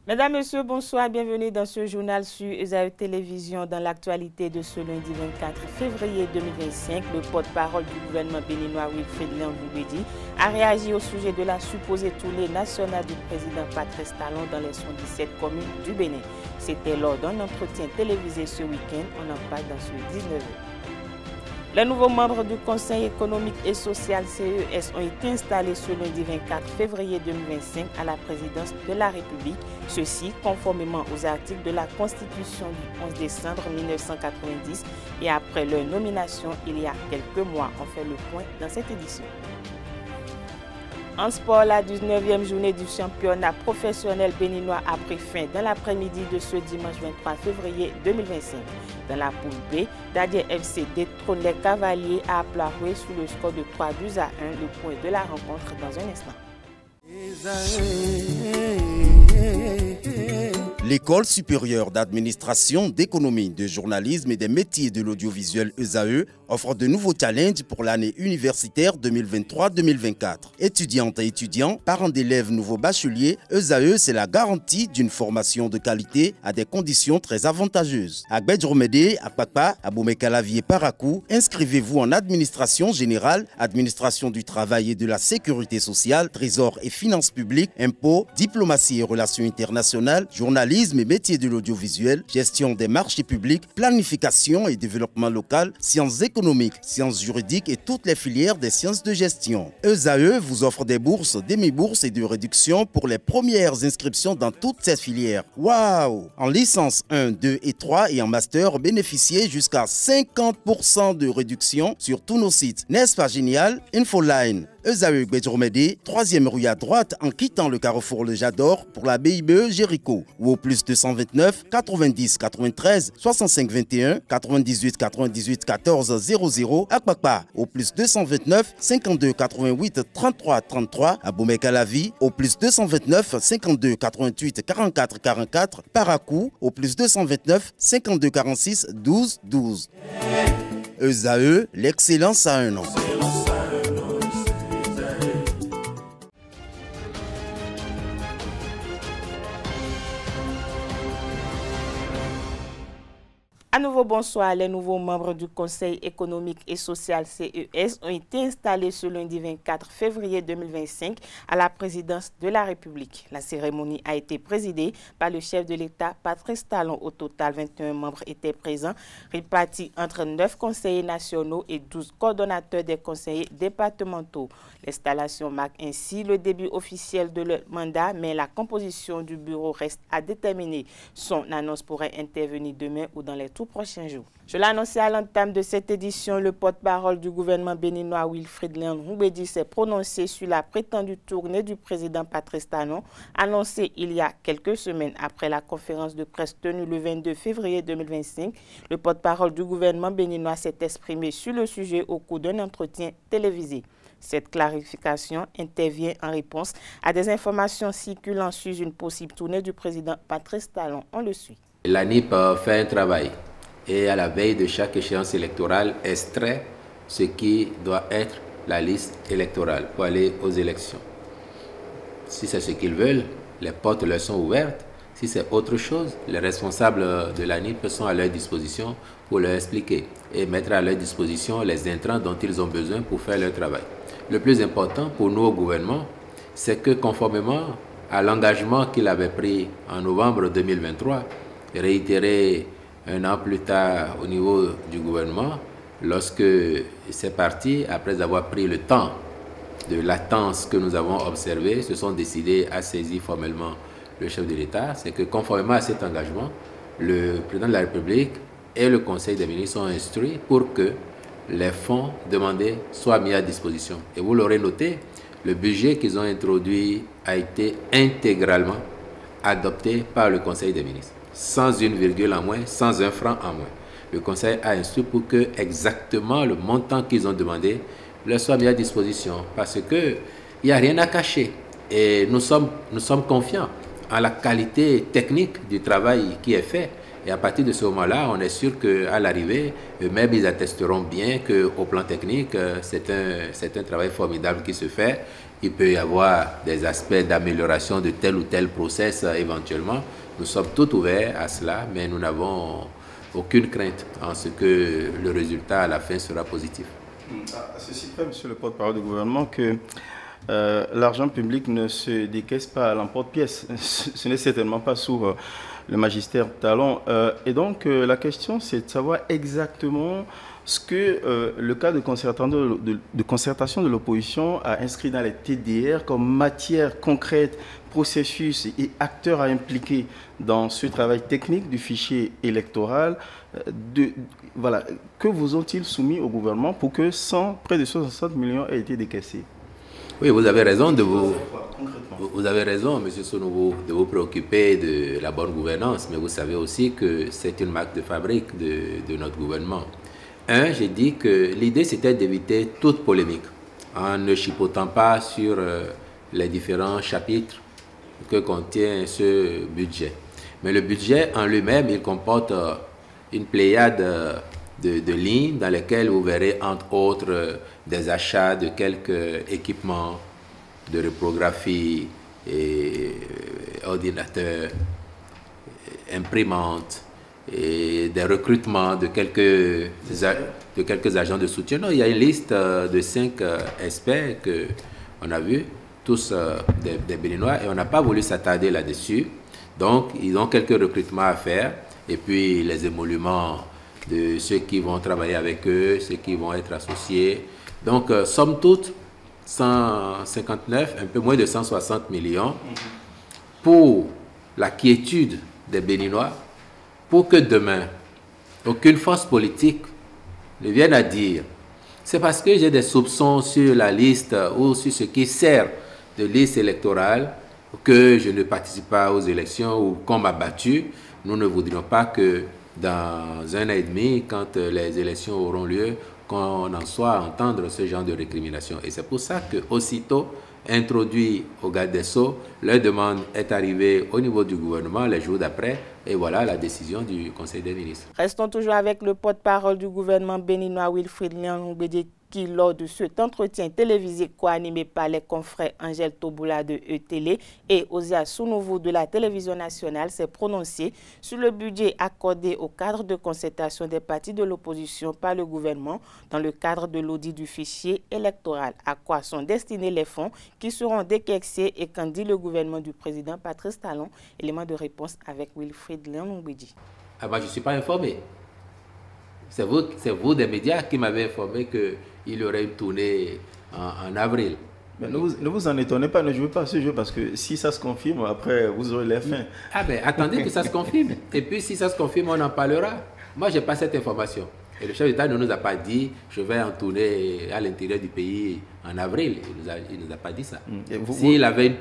Mesdames, Messieurs, bonsoir, bienvenue dans ce journal sur ESAE Télévision. Dans l'actualité de ce lundi 24 février 2025, le porte-parole du gouvernement béninois Wilfried Léon Boubedi a réagi au sujet de la supposée tournée nationale du président Patrice Talon dans les 117 communes du Bénin. C'était lors d'un entretien télévisé ce week-end, on en parle dans ce 19h. Les nouveaux membres du Conseil économique et social CES ont été installés ce lundi 24 février 2025 à la présidence de la République. Ceci conformément aux articles de la Constitution du 11 décembre 1990 et après leur nomination il y a quelques mois. On fait le point dans cette édition. En sport, la 19e journée du championnat professionnel béninois a pris fin dans l'après-midi de ce dimanche 23 février 2025. Dans la poule B, Dadier FC détrône les Cavaliers à Plaroué sous le score de 3 buts à 1. Le point de la rencontre dans un instant. L'École supérieure d'administration, d'économie, de journalisme et des métiers de l'audiovisuel ESAE offre de nouveaux challenges pour l'année universitaire 2023-2024. Étudiantes et étudiants, parents d'élèves nouveaux bacheliers, ESAE, c'est la garantie d'une formation de qualité à des conditions très avantageuses. À Gbedjromede, à Papa, à Boumekalavi et Parakou, inscrivez-vous en administration générale, administration du travail et de la sécurité sociale, trésor et finances publiques, impôts, diplomatie et relations internationales, journalisme et métiers de l'audiovisuel, gestion des marchés publics, planification et développement local, sciences économiques, sciences juridiques et toutes les filières des sciences de gestion. ESAE vous offre des bourses, demi-bourses et de réductions pour les premières inscriptions dans toutes ces filières. Waouh! En licence 1, 2 et 3 et en master, bénéficiez jusqu'à 50% de réduction sur tous nos sites. N'est-ce pas génial? Infoline. ESAE Gbedjromede, 3e rue à droite en quittant le carrefour Le Jador pour la BIBE Jéricho ou au plus 229 90 93 65 21 98 98 14 00 à Kpakpa au plus 229 52 88 33 33 à Boumekalavi au plus 229 52 88 44 44 Parakou au plus 229 52 46 12 12. ESAE, l'excellence à un nom. À nouveau, bonsoir. Les nouveaux membres du Conseil économique et social CES ont été installés ce lundi 24 février 2025 à la présidence de la République. La cérémonie a été présidée par le chef de l'État, Patrice Talon. Au total, 21 membres étaient présents, répartis entre 9 conseillers nationaux et 12 coordonnateurs des conseillers départementaux. L'installation marque ainsi le début officiel de leur mandat, mais la composition du bureau reste à déterminer. Son annonce pourrait intervenir demain ou dans les tout prochains jours. Je l'ai annoncé à l'entame de cette édition, le porte-parole du gouvernement béninois Wilfried Léon Boubedi s'est prononcé sur la prétendue tournée du président Patrice Talon, annoncée il y a quelques semaines après la conférence de presse tenue le 22 février 2025. Le porte-parole du gouvernement béninois s'est exprimé sur le sujet au cours d'un entretien télévisé. Cette clarification intervient en réponse à des informations circulant sur une possible tournée du président Patrice Talon. On le suit. L'ANIP fait un travail et à la veille de chaque échéance électorale extrait ce qui doit être la liste électorale pour aller aux élections. Si c'est ce qu'ils veulent, les portes leur sont ouvertes. Si c'est autre chose, les responsables de l'ANIP sont à leur disposition pour leur expliquer et mettre à leur disposition les intrants dont ils ont besoin pour faire leur travail. Le plus important pour nous au gouvernement, c'est que conformément à l'engagement qu'il avait pris en novembre 2023, réitéré un an plus tard au niveau du gouvernement, lorsque c'est parti, après avoir pris le temps de latence que nous avons observé, se sont décidés à saisir formellement le chef de l'État. C'est que conformément à cet engagement, le président de la République et le Conseil des ministres sont instruits pour que les fonds demandés soient mis à disposition. Et vous l'aurez noté, le budget qu'ils ont introduit a été intégralement adopté par le Conseil des ministres, sans une virgule en moins, sans un franc en moins. Le Conseil a instruit pour que exactement le montant qu'ils ont demandé leur soit mis à disposition, parce qu'il n'y a rien à cacher. Et nous sommes confiants en la qualité technique du travail qui est fait Et à partir de ce moment-là, on est sûr qu'à l'arrivée, eux-mêmes, ils attesteront bien qu'au plan technique, c'est un travail formidable qui se fait. Il peut y avoir des aspects d'amélioration de tel ou tel process éventuellement. Nous sommes tout ouverts à cela, mais nous n'avons aucune crainte en ce que le résultat à la fin sera positif. À ceci près, monsieur le porte-parole du gouvernement, que l'argent public ne se décaisse pas à l'emporte-pièce. Ce n'est certainement pas sous le magistère Talon. Et donc, la question, c'est de savoir exactement ce que le cas de concertation de l'opposition a inscrit dans les TDR comme matière concrète, processus et acteurs à impliquer dans ce travail technique du fichier électoral. Voilà, que vous ont-ils soumis au gouvernement pour que près de 60 millions aient été décaissés? Oui, vous avez raison vous avez raison, M. Sonovo, de vous préoccuper de la bonne gouvernance, mais vous savez aussi que c'est une marque de fabrique de notre gouvernement. J'ai dit que l'idée c'était d'éviter toute polémique en ne chipotant pas sur les différents chapitres que contient ce budget. Mais le budget en lui-même, il comporte une pléiade de lignes dans lesquelles vous verrez entre autres des achats de quelques équipements de reprographie, et ordinateurs, imprimantes, et des recrutements de quelques agents de soutien. Non, il y a une liste de 5 experts qu'on a vus, tous des Béninois, et on n'a pas voulu s'attarder là-dessus. Donc, ils ont quelques recrutements à faire, et puis les émoluments de ceux qui vont travailler avec eux, ceux qui vont être associés. Donc, somme toute, 159, un peu moins de 160 millions pour la quiétude des Béninois, pour que demain, aucune force politique ne vienne à dire c'est parce que j'ai des soupçons sur la liste ou sur ce qui sert de liste électorale que je ne participe pas aux élections ou qu'on m'a battu. Nous ne voudrions pas que dans 1 an et demi, quand les élections auront lieu, qu'on en soit à entendre ce genre de récrimination. Et c'est pour ça qu'aussitôt introduit au garde des Sceaux, leur demande est arrivée au niveau du gouvernement les jours d'après, et voilà la décision du Conseil des ministres. Restons toujours avec le porte-parole du gouvernement béninois Wilfried Liangbedi, qui, lors de cet entretien télévisé co-animé par les confrères Angèle Toboula de E-Télé et Osia Sounouvou de la télévision nationale, s'est prononcé sur le budget accordé au cadre de concertation des partis de l'opposition par le gouvernement dans le cadre de l'audit du fichier électoral. À quoi sont destinés les fonds qui seront décaissés et qu'en dit le gouvernement du président Patrice Talon? Élément de réponse avec Wilfried Liangbedi. Ah bah, je ne suis pas informé. C'est vous des médias qui m'avez informé qu'il y aurait une tournée en avril. Mais ne vous en étonnez pas, ne jouez pas ce jeu parce que si ça se confirme, après vous aurez les fins. Ah ben attendez que ça se confirme. Et puis si ça se confirme, on en parlera. Moi, je n'ai pas cette information. Et le chef d'État ne nous a pas dit je vais en tournée à l'intérieur du pays en avril. Il ne nous a pas dit ça. S'il avait une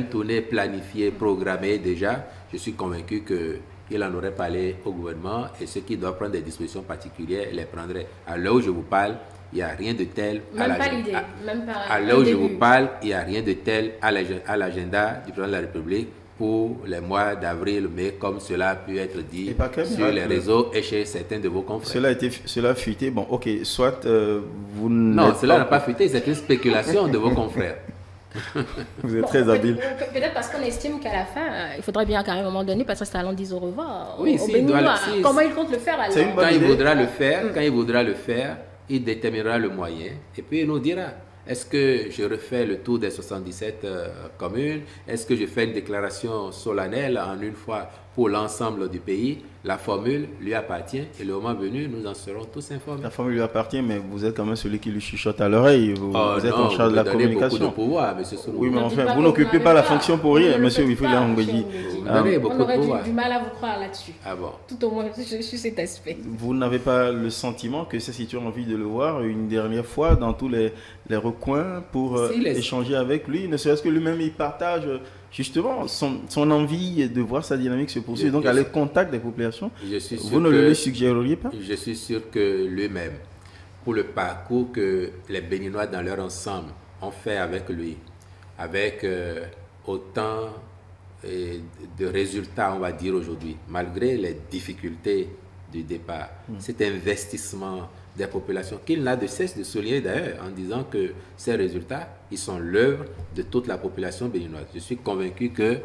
tournée planifiée, programmée déjà, je suis convaincu qu'il en aurait parlé au gouvernement et ceux qui doivent prendre des dispositions particulières les prendraient. À l'heure où je vous parle, il n'y a rien de tel à l'heure où je vous parle, il n'y a rien de tel à l'agenda du président de la République pour les mois d'avril, mai, comme cela a pu être dit sur les réseaux et chez certains de vos confrères. Cela a fuité. Bon, ok, soit vous... Non, cela n'a pas fuité, c'est une spéculation de vos confrères. Vous êtes très habile. Peut-être parce qu'on estime qu'à la fin, il faudrait bien qu'à un moment donné, Patrice Talon dise au revoir. Oui, comment il compte le faire alors? Quand il voudra le faire, il déterminera le moyen et puis il nous dira. Est-ce que je refais le tour des 77 communes? Est-ce que je fais une déclaration solennelle en une fois pour l'ensemble du pays? La formule lui appartient et le moment venu, nous en serons tous informés. La formule lui appartient, mais vous êtes quand même celui qui lui chuchote à l'oreille. Vous êtes en charge de la communication. Beaucoup de pouvoir, M. Sonouvou. Oui, mais enfin, vous n'occupez pas la fonction pour rien, M. Wilfried Liangbedi. On aurait du mal à vous croire là-dessus. Ah bon? Tout au moins sur cet aspect. Vous n'avez pas le sentiment que si tu as envie de le voir une dernière fois dans tous les recoins pour échanger avec lui, ne serait-ce que lui-même, il partage justement son envie de voir sa dynamique se poursuivre, donc aller au contact des populations. Vous ne le suggéreriez pas? Je suis sûr que lui-même, pour le parcours que les Béninois dans leur ensemble ont fait avec lui, avec autant de résultats, on va dire aujourd'hui, malgré les difficultés du départ. Cet investissement des populations, qu'il n'a de cesse de souligner d'ailleurs, en disant que ces résultats, ils sont l'œuvre de toute la population béninoise. Je suis convaincu que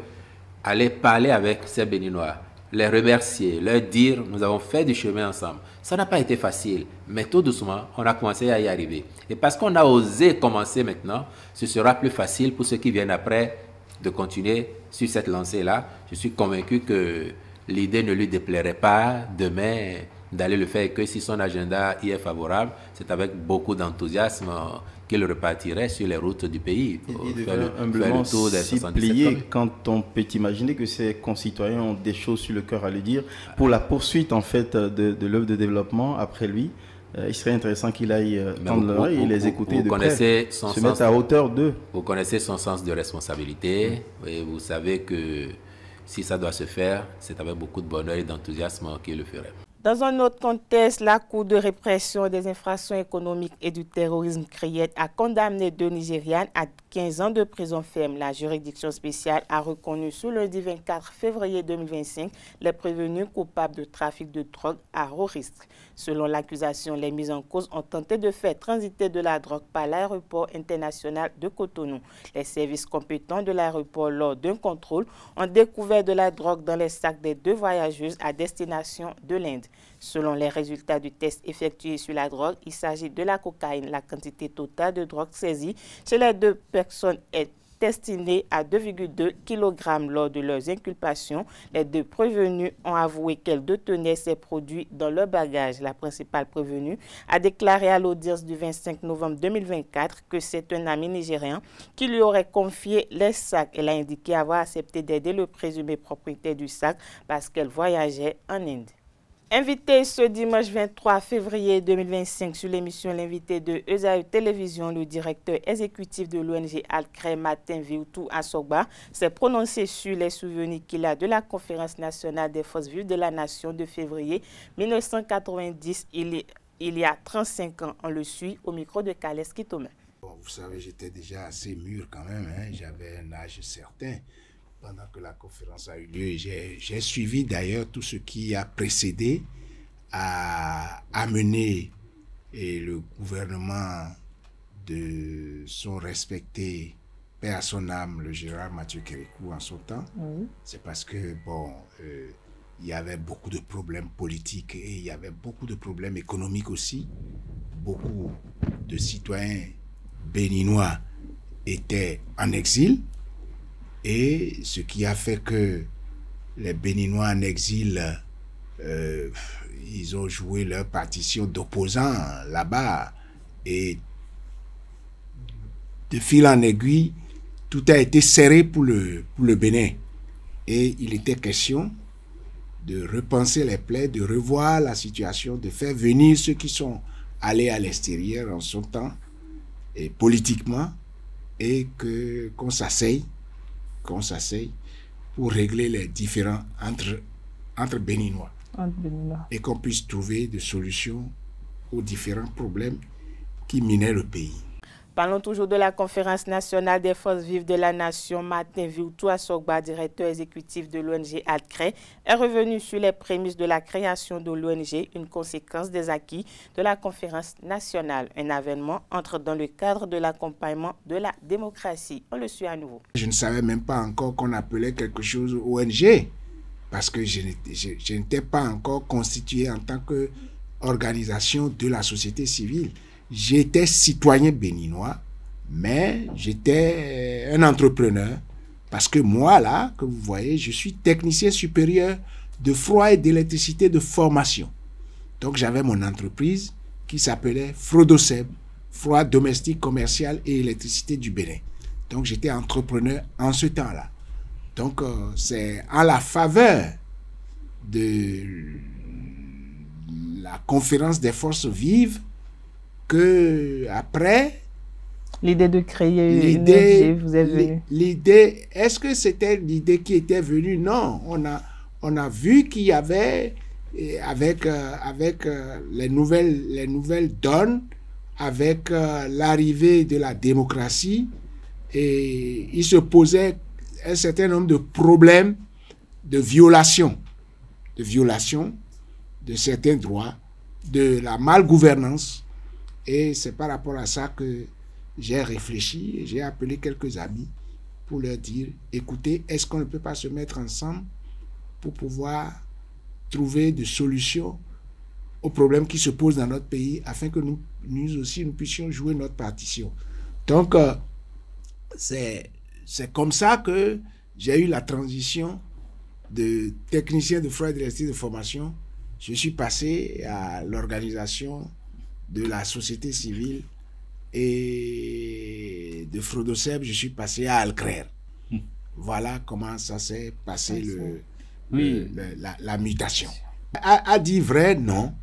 aller parler avec ces Béninois, les remercier, leur dire nous avons fait du chemin ensemble. Ça n'a pas été facile, mais tout doucement, on a commencé à y arriver. Et parce qu'on a osé commencer maintenant, ce sera plus facile pour ceux qui viennent après de continuer sur cette lancée-là. Je suis convaincu que l'idée ne lui déplairait pas demain d'aller le faire et que si son agenda y est favorable, c'est avec beaucoup d'enthousiasme qu'il repartirait sur les routes du pays. Il devrait humblement s'y plier quand on peut imaginer que ses concitoyens ont des choses sur le cœur à lui dire. Pour la poursuite en fait de l'œuvre de développement après lui, il serait intéressant qu'il aille tendre l'oreille et les écouter de près, se mettre à hauteur d'eux. Vous connaissez son sens de responsabilité et vous savez que si ça doit se faire, c'est avec beaucoup de bonheur et d'enthousiasme qu'il le ferait. Dans un autre contexte, la Cour de répression des infractions économiques et du terrorisme CRIET a condamné deux Nigérianes à 15 ans de prison ferme. La juridiction spéciale a reconnu ce lundi 24 février 2025 les prévenus coupables de trafic de drogue à haut risque. Selon l'accusation, les mises en cause ont tenté de faire transiter de la drogue par l'aéroport international de Cotonou. Les services compétents de l'aéroport, lors d'un contrôle, ont découvert de la drogue dans les sacs des deux voyageuses à destination de l'Inde. Selon les résultats du test effectué sur la drogue, il s'agit de la cocaïne. La quantité totale de drogue saisie chez les deux personnes est estimée à 2,2 kg lors de leurs inculpations. Les deux prévenus ont avoué qu'elles détenaient ces produits dans leur bagage. La principale prévenue a déclaré à l'audience du 25 novembre 2024 que c'est un ami nigérien qui lui aurait confié les sacs. Elle a indiqué avoir accepté d'aider le présumé propriétaire du sac parce qu'elle voyageait en Inde. Invité ce dimanche 23 février 2025 sur l'émission L'invité de ESAE Télévision, le directeur exécutif de l'ONG Alcré, Martin Viutu Asogba, s'est prononcé sur les souvenirs qu'il a de la Conférence nationale des forces vives de la nation de février 1990, il y a 35 ans. On le suit au micro de Kales Kitome. Bon, vous savez, j'étais déjà assez mûr quand même, hein. J'avais un âge certain. Pendant que la conférence a eu lieu, j'ai suivi d'ailleurs tout ce qui a précédé à amener le gouvernement de son respecté père à son âme, le général Mathieu Kérékou en son temps. C'est parce que, bon, il y avait beaucoup de problèmes politiques et il y avait beaucoup de problèmes économiques aussi. Beaucoup de citoyens béninois étaient en exil. Et ce qui a fait que les Béninois en exil, ils ont joué leur partition d'opposants là-bas. Et de fil en aiguille, tout a été serré pour le Bénin. Et il était question de repenser les plaies, de revoir la situation, de faire venir ceux qui sont allés à l'extérieur en son temps, et politiquement, et qu'on s'asseye pour régler les différends entre Béninois. Et qu'on puisse trouver des solutions aux différents problèmes qui minaient le pays. Parlons toujours de la Conférence nationale des forces vives de la nation. Martin Viutu Asogba, directeur exécutif de l'ONG Alcré, est revenu sur les prémices de la création de l'ONG, une conséquence des acquis de la Conférence nationale. Un avènement entre dans le cadre de l'accompagnement de la démocratie. On le suit à nouveau. Je ne savais même pas encore qu'on appelait quelque chose ONG, parce que je n'étais pas encore constitué en tant qu'organisation de la société civile. J'étais citoyen béninois, mais j'étais un entrepreneur parce que moi, là, que vous voyez, je suis technicien supérieur de froid et d'électricité de formation. Donc, j'avais mon entreprise qui s'appelait Frodoseb, froid domestique, commercial et électricité du Bénin. Donc, j'étais entrepreneur en ce temps-là. Donc, c'est à la faveur de la conférence des forces vives que après l'idée de créer une ONG vous est venue. L'idée, est-ce que c'était l'idée qui était venue? Non, on a vu qu'il y avait avec les nouvelles donnes, avec l'arrivée de la démocratie, et il se posait un certain nombre de problèmes de violation de certains droits, de la malgouvernance. Et c'est par rapport à ça que j'ai réfléchi et j'ai appelé quelques amis pour leur dire, écoutez, est-ce qu'on ne peut pas se mettre ensemble pour pouvoir trouver des solutions aux problèmes qui se posent dans notre pays afin que nous aussi, nous puissions jouer notre partition. Donc, c'est comme ça que j'ai eu la transition de technicien de froid et d'électricité de formation. Je suis passé à l'organisation de la société civile et de Frodoceb, je suis passé à Alcrer. Voilà comment ça s'est passé la mutation. À dire vrai, non.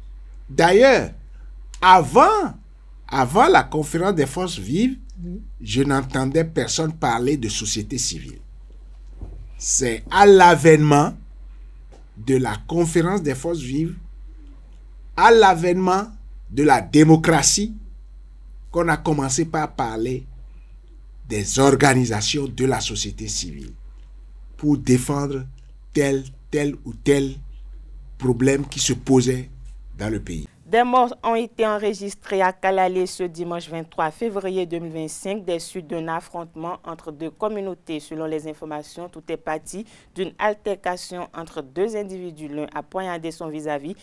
D'ailleurs, avant la conférence des forces vives, je n'entendais personne parler de société civile. C'est à l'avènement de la conférence des forces vives, à l'avènement de la démocratie, qu'on a commencé par parler des organisations de la société civile pour défendre tel ou tel problème qui se posait dans le pays. Des morts ont été enregistrés à Kalalé ce dimanche 23 février 2025 des suites d'un affrontement entre deux communautés. Selon les informations, tout est parti d'une altercation entre deux individus. L'un a poignardé son vis-à-vis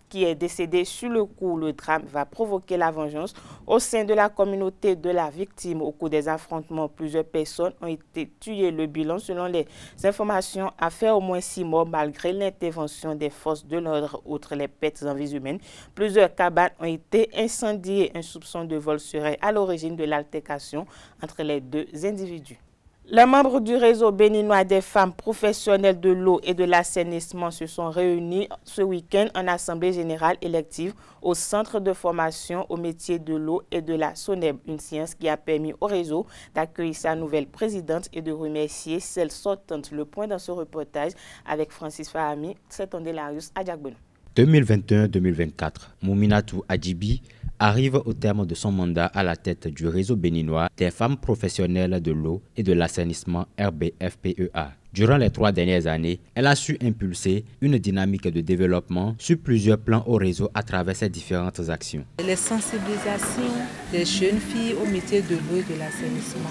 qui est décédé sur le coup. Le drame va provoquer la vengeance au sein de la communauté de la victime. Au cours des affrontements, plusieurs personnes ont été tuées. Le bilan, selon les informations, a fait au moins 6 morts malgré l'intervention des forces de l'ordre. Outre les pertes en vies humaines, plusieurs cabanes ont été incendiées. Un soupçon de vol serait à l'origine de l'altercation entre les deux individus. Les membres du réseau béninois des femmes professionnelles de l'eau et de l'assainissement se sont réunis ce week-end en assemblée générale élective au centre de formation au métier de l'eau et de la SONEB, une séance qui a permis au réseau d'accueillir sa nouvelle présidente et de remercier celle sortante. Le point dans ce reportage avec Francis Fahami, c'est Ondelarius Adjakbono. 2021-2024, Mouminatou Adjibi arrive au terme de son mandat à la tête du réseau béninois des femmes professionnelles de l'eau et de l'assainissement RBFPEA. Durant les 3 dernières années, elle a su impulser une dynamique de développement sur plusieurs plans au réseau à travers ses différentes actions. Les sensibilisations des jeunes filles au métier de l'eau et de l'assainissement.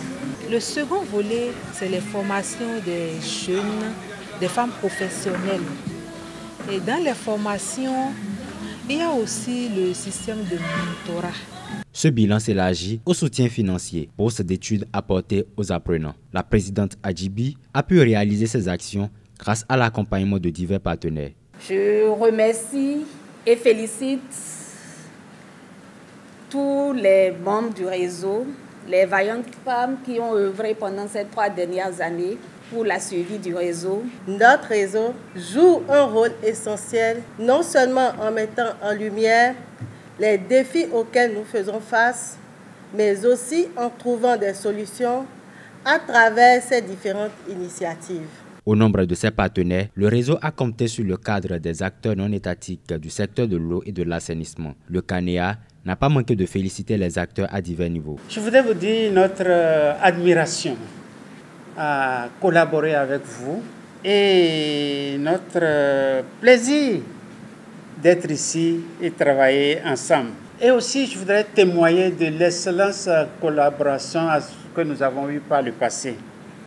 Le second volet, c'est les formations des jeunes, des femmes professionnelles. Et dans les formations, il y a aussi le système de mentorat. Ce bilan s'élargit au soutien financier, bourse d'études apportées aux apprenants. La présidente Adjibi a pu réaliser ces actions grâce à l'accompagnement de divers partenaires. Je remercie et félicite tous les membres du réseau, les vaillantes femmes qui ont œuvré pendant ces 3 dernières années pour la suivi du réseau. Notre réseau joue un rôle essentiel, non seulement en mettant en lumière les défis auxquels nous faisons face, mais aussi en trouvant des solutions à travers ces différentes initiatives. Au nombre de ses partenaires, le réseau a compté sur le cadre des acteurs non étatiques du secteur de l'eau et de l'assainissement. Le CANEA n'a pas manqué de féliciter les acteurs à divers niveaux. Je voudrais vous dire notre admiration à collaborer avec vous et notre plaisir d'être ici et travailler ensemble. Et aussi, je voudrais témoigner de l'excellente collaboration que nous avons eue par le passé.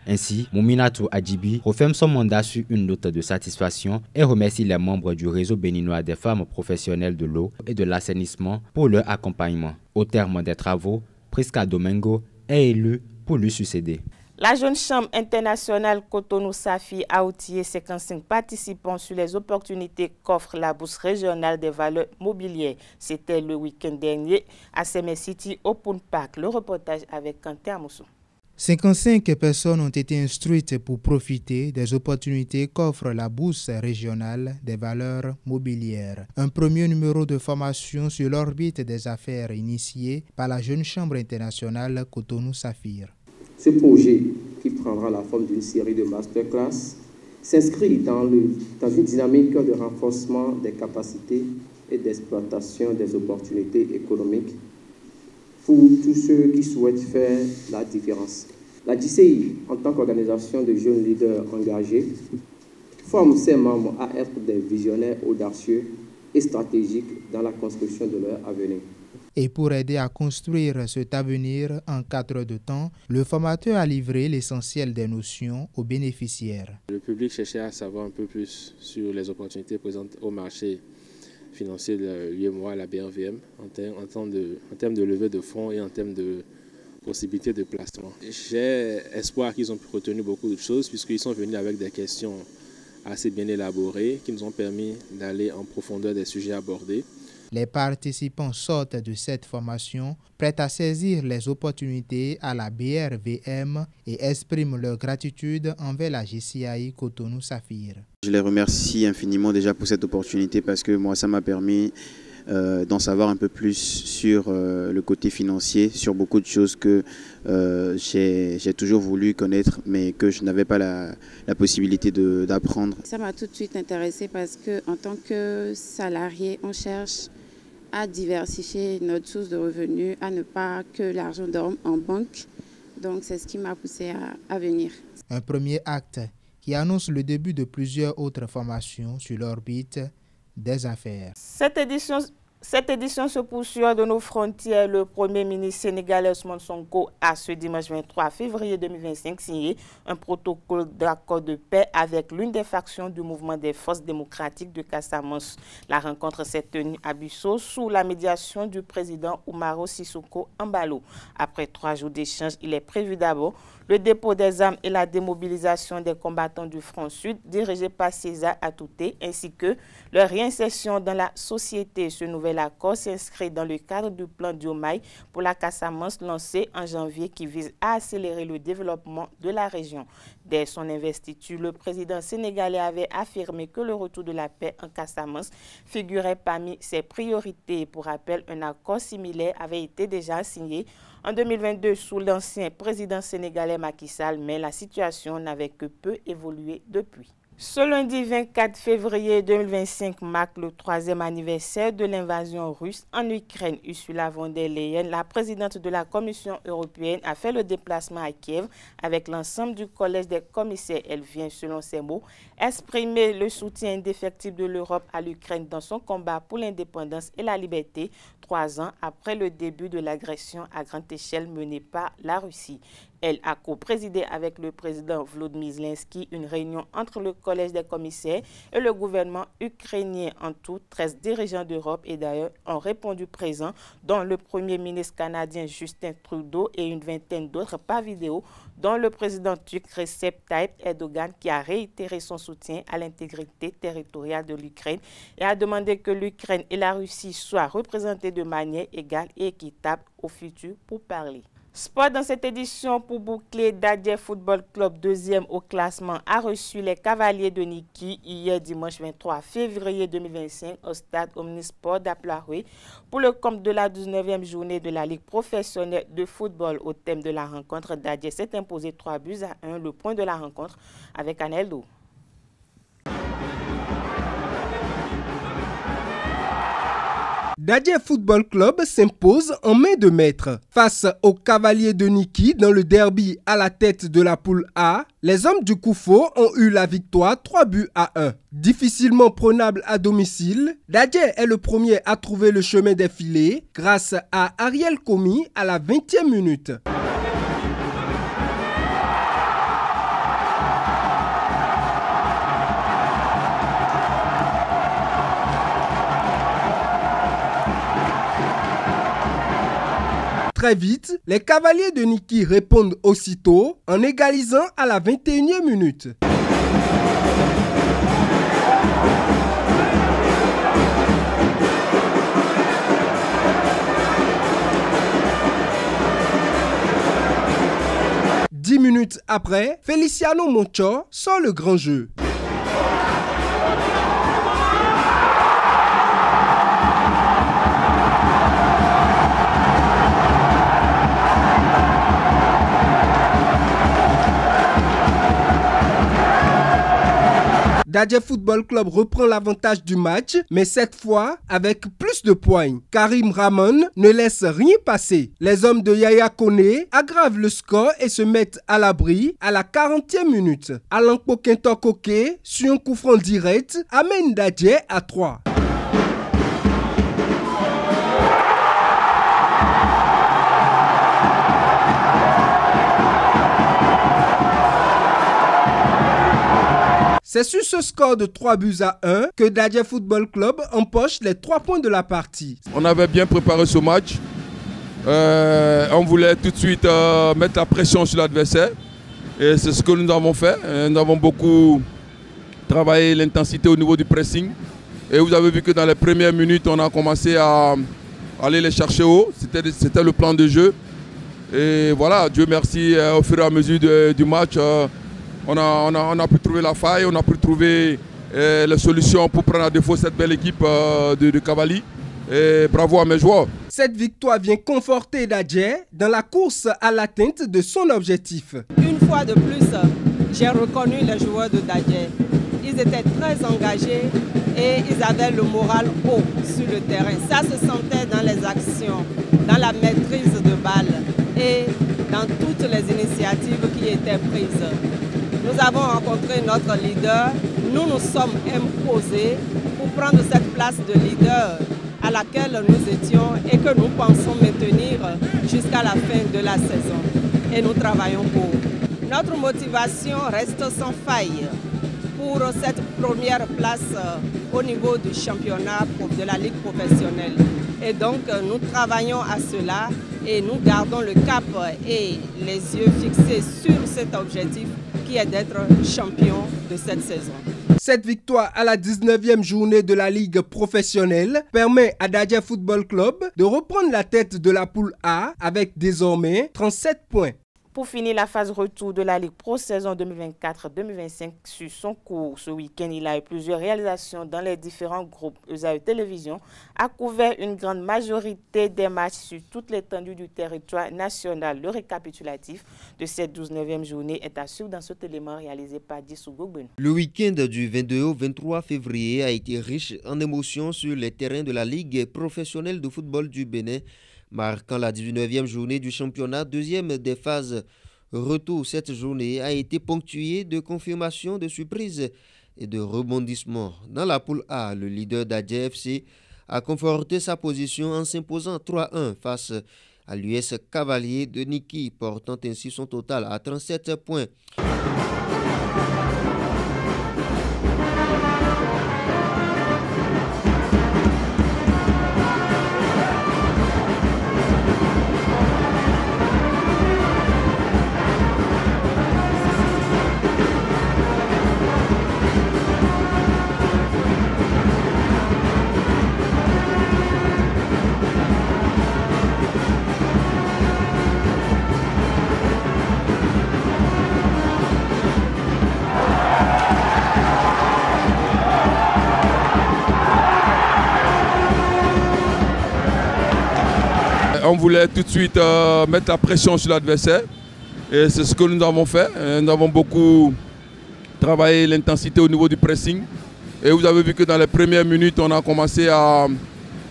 Ainsi, Mouminatou Adjibi referme son mandat sur une note de satisfaction et remercie les membres du réseau béninois des femmes professionnelles de l'eau et de l'assainissement pour leur accompagnement. Au terme des travaux, Prisca Domingo est élue pour lui succéder. La Jeune Chambre internationale Cotonou-Saphir a outillé 55 participants sur les opportunités qu'offre la bourse régionale des valeurs mobilières. C'était le week-end dernier à Semer City Open Park. Le reportage avec Quentin Amoussou. 55 personnes ont été instruites pour profiter des opportunités qu'offre la bourse régionale des valeurs mobilières. Un premier numéro de formation sur l'orbite des affaires initié par la Jeune Chambre internationale Cotonou-Saphir. Ce projet, qui prendra la forme d'une série de masterclass, s'inscrit dans une dynamique de renforcement des capacités et d'exploitation des opportunités économiques pour tous ceux qui souhaitent faire la différence. La DCI, en tant qu'organisation de jeunes leaders engagés, forme ses membres à être des visionnaires audacieux et stratégiques dans la construction de leur avenir. Et pour aider à construire cet avenir en 4 heures de temps, le formateur a livré l'essentiel des notions aux bénéficiaires. Le public cherchait à savoir un peu plus sur les opportunités présentes au marché financier de l'UEMOA, la BRVM, en termes de levée de fonds et en termes de possibilités de placement. J'ai espoir qu'ils ont retenu beaucoup de choses puisqu'ils sont venus avec des questions assez bien élaborées qui nous ont permis d'aller en profondeur des sujets abordés. Les participants sortent de cette formation prêts à saisir les opportunités à la BRVM et expriment leur gratitude envers la GCI Cotonou Saphir. Je les remercie infiniment déjà pour cette opportunité parce que moi ça m'a permis d'en savoir un peu plus sur le côté financier, sur beaucoup de choses que j'ai toujours voulu connaître mais que je n'avais pas la possibilité d'apprendre. Ça m'a tout de suite intéressée parce qu'en tant que salarié, on cherche à diversifier notre source de revenus, à ne pas que l'argent dorme en banque. Donc c'est ce qui m'a poussé à venir. Un premier acte qui annonce le début de plusieurs autres formations sur l'orbite des affaires. Cette édition se poursuit de nos frontières. Le Premier ministre sénégalais Ousmane Sonko a ce dimanche 23 février 2025 signé un protocole d'accord de paix avec l'une des factions du mouvement des forces démocratiques de Casamance. La rencontre s'est tenue à Bissau sous la médiation du président Umaro Sissoko Embalo. Après 3 jours d'échange, il est prévu d'abord le dépôt des armes et la démobilisation des combattants du Front Sud dirigés par César Atouté ainsi que leur réinsertion dans la société. Ce nouvel accord s'inscrit dans le cadre du plan Diomaye pour la Casamance lancé en janvier qui vise à accélérer le développement de la région. Dès son investiture, le président sénégalais avait affirmé que le retour de la paix en Casamance figurait parmi ses priorités. Pour rappel, un accord similaire avait été déjà signé en 2022 sous l'ancien président sénégalais Macky Sall, mais la situation n'avait que peu évolué depuis. Ce lundi 24 février 2025 marque le 3e anniversaire de l'invasion russe en Ukraine. Ursula von der Leyen, la présidente de la Commission européenne, a fait le déplacement à Kiev avec l'ensemble du collège des commissaires. Elle vient, selon ses mots, exprimer le soutien indéfectible de l'Europe à l'Ukraine dans son combat pour l'indépendance et la liberté, 3 ans après le début de l'agression à grande échelle menée par la Russie. Elle a co-présidé avec le président Volodymyr Zelensky une réunion entre le collège des commissaires et le gouvernement ukrainien. En tout, 13 dirigeants d'Europe et d'ailleurs ont répondu présents, dont le premier ministre canadien Justin Trudeau et une vingtaine d'autres par vidéo, dont le président turc Recep Tayyip Erdogan qui a réitéré son soutien à l'intégrité territoriale de l'Ukraine et a demandé que l'Ukraine et la Russie soient représentées de manière égale et équitable au futur pour parler. Sport dans cette édition pour boucler, Dadje Football Club, 2e au classement, a reçu les Cavaliers de Niki hier dimanche 23 février 2025 au stade Omnisport d'Aplaoué pour le compte de la 19e journée de la Ligue professionnelle de football. Au thème de la rencontre, Dadje s'est imposé 3-1, le point de la rencontre avec Aneldo. Dadje Football Club s'impose en main de maître. Face aux Cavaliers de Niki dans le derby à la tête de la poule A, les hommes du Koufo ont eu la victoire 3-1. Difficilement prenable à domicile, Dadje est le premier à trouver le chemin des filets grâce à Ariel Komi à la 20e minute. Très vite, les Cavaliers de Niki répondent aussitôt en égalisant à la 21e minute. Dix minutes après, Feliciano Moncho sort le grand jeu. Dadje Football Club reprend l'avantage du match, mais cette fois avec plus de points. Karim Ramon ne laisse rien passer. Les hommes de Yaya Kone aggravent le score et se mettent à l'abri à la 40e minute. Alan Poquinto Koke, sur un coup franc direct, amène Dadje à 3. C'est sur ce score de 3-1 que Dadje Football Club empoche les 3 points de la partie. On avait bien préparé ce match. On voulait tout de suite mettre la pression sur l'adversaire. Et c'est ce que nous avons fait. Nous avons beaucoup travaillé l'intensité au niveau du pressing. Et vous avez vu que dans les premières minutes, on a commencé à aller les chercher haut. C'était le plan de jeu. Et voilà, Dieu merci, au fur et à mesure du match, on a pu trouver la faille, on a pu trouver les solutions pour prendre à défaut cette belle équipe de Cavalli. Et bravo à mes joueurs. Cette victoire vient conforter Dadje dans la course à l'atteinte de son objectif. Une fois de plus, j'ai reconnu les joueurs de Dadje. Ils étaient très engagés et ils avaient le moral haut sur le terrain. Ça se sentait dans les actions, dans la maîtrise de balle et dans toutes les initiatives qui étaient prises. Nous avons rencontré notre leader, nous nous sommes imposés pour prendre cette place de leader à laquelle nous étions et que nous pensons maintenir jusqu'à la fin de la saison. Et nous travaillons pour. Notre motivation reste sans faille pour cette première place au niveau du championnat de la Ligue professionnelle. Et donc nous travaillons à cela et nous gardons le cap et les yeux fixés sur cet objectif qui est d'être champion de cette saison. Cette victoire à la 19e journée de la Ligue professionnelle permet à Dadje Football Club de reprendre la tête de la poule A avec désormais 37 points. Pour finir la phase retour de la Ligue Pro saison 2024-2025 sur son cours ce week-end, il a eu plusieurs réalisations dans les différents groupes. ESAE Télévision a couvert une grande majorité des matchs sur toute l'étendue du territoire national. Le récapitulatif de cette 19e journée est à suivre dans cet élément réalisé par Dissou Gogben. Le week-end du 22 au 23 février a été riche en émotions sur les terrains de la Ligue professionnelle de football du Bénin, marquant la 19e journée du championnat, deuxième des phases retour. Cette journée a été ponctuée de confirmations, de surprises et de rebondissements. Dans la poule A, le leader Dadje FC a conforté sa position en s'imposant 3-1 face à l'US Cavalier de Niki, portant ainsi son total à 37 points. On voulait tout de suite mettre la pression sur l'adversaire. Et c'est ce que nous avons fait. Nous avons beaucoup travaillé l'intensité au niveau du pressing. Et vous avez vu que dans les premières minutes, on a commencé à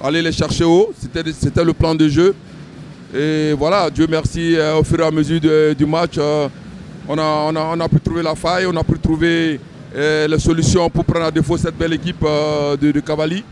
aller les chercher haut. C'était le plan de jeu. Et voilà, Dieu merci, au fur et à mesure du match, on a pu trouver la faille, on a pu trouver les solutions pour prendre à défaut cette belle équipe de Cavalli.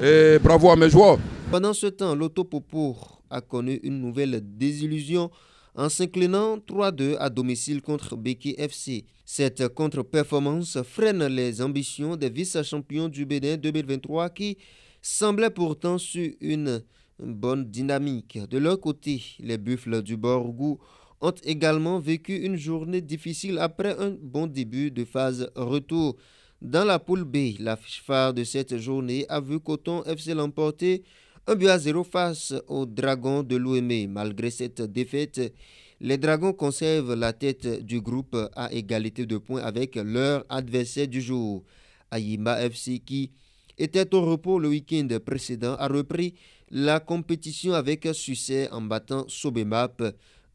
Et bravo à mes joueurs. Pendant ce temps, l'Auto Popo a connu une nouvelle désillusion en s'inclinant 3-2 à domicile contre Beki FC. Cette contre-performance freine les ambitions des vice-champions du Bénin 2023 qui semblaient pourtant sur une bonne dynamique. De leur côté, les Buffles du Borgou ont également vécu une journée difficile après un bon début de phase retour. Dans la poule B, l'affiche phare de cette journée a vu Coton FC l'emporter 1-0 face aux Dragons de l'OME. Malgré cette défaite, les Dragons conservent la tête du groupe à égalité de points avec leur adversaire du jour. Ayimba FC, qui était au repos le week-end précédent, a repris la compétition avec succès en battant Sobemap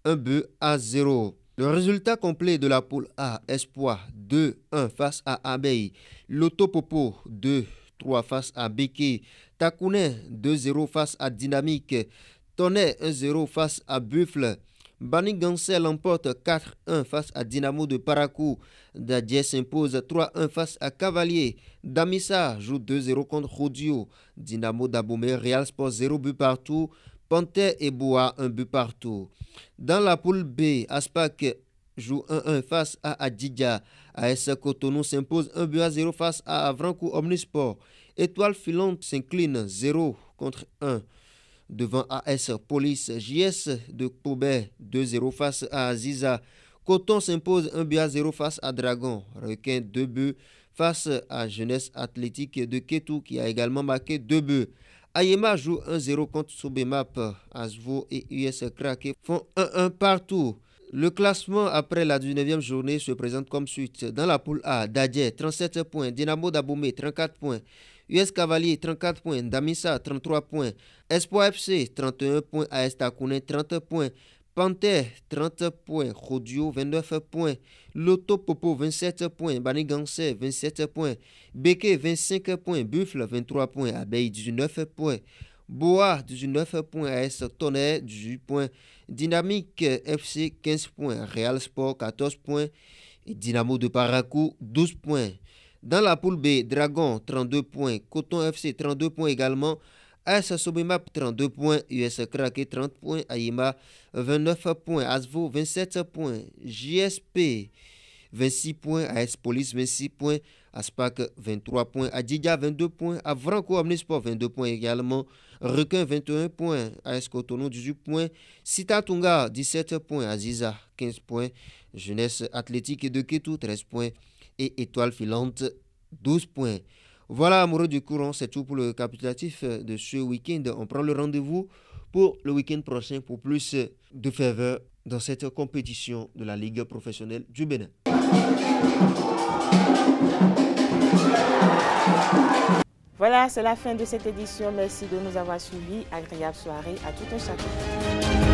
1-0. Le résultat complet de la poule A, Espoir 2-1 face à Abeille, Lotopopo 2-3 face à Béké, Takounen 2-0 face à Dynamique, Tonnet 1-0 face à Buffle, Bani Gansel l'emporte 4-1 face à Dynamo de Parakou, Dadje s'impose 3-1 face à Cavalier, Damissa joue 2-0 contre Rodio, Dynamo d'Abomey, Real Sport 0 but partout, Panthère et Bois 1 but partout. Dans la poule B, Aspac joue 1-1 face à Adidja, AS Cotonou s'impose 1-0 face à Avrankou Omnisport, Étoile Filante s'incline 0 contre 1. Devant AS Police, JS de Koubert 2-0 face à Aziza. Coton s'impose 1-0 face à Dragon. Requin 2 buts face à Jeunesse Athlétique de Kétou qui a également marqué 2 buts. Ayema joue 1-0 contre Sobemap. Asvo et US Krake font 1-1 partout. Le classement après la 19e journée se présente comme suite. Dans la poule A, Dadje 37 points, Dynamo d'Abomey 34 points, US Cavalier 34 points, Damissa 33 points, Espoir FC 31 points, AS Takounen 30 points, Panthère 30 points, Rodio 29 points, Loto Popo 27 points, Bani Gansé 27 points, Béké 25 points, Buffle 23 points, Abeille 19 points, Bois 19 points, AS Tonnerre 18 points, Dynamique FC 15 points, Real Sport 14 points et Dynamo de Parakou 12 points. Dans la poule B, Dragon 32 points, Coton FC 32 points également, AS Sobemap 32 points, US Krake 30 points, Ayema 29 points, Asvo 27 points, JSP 26 points, AS Police 26 points, Aspac 23 points, Adidja 22 points, Avrankou Omnisport 22 points également, Requin 21 points, AS Cotonou 18 points, Sitatunga 17 points, Aziza 15 points, Jeunesse Athlétique de Kétou 13 points et Étoile Filante 12 points. Voilà, amoureux du courant, c'est tout pour le récapitulatif de ce week-end. On prend le rendez-vous pour le week-end prochain pour plus de ferveur dans cette compétition de la Ligue professionnelle du Bénin. Voilà, c'est la fin de cette édition. Merci de nous avoir suivis. Agréable soirée à tout un chacun.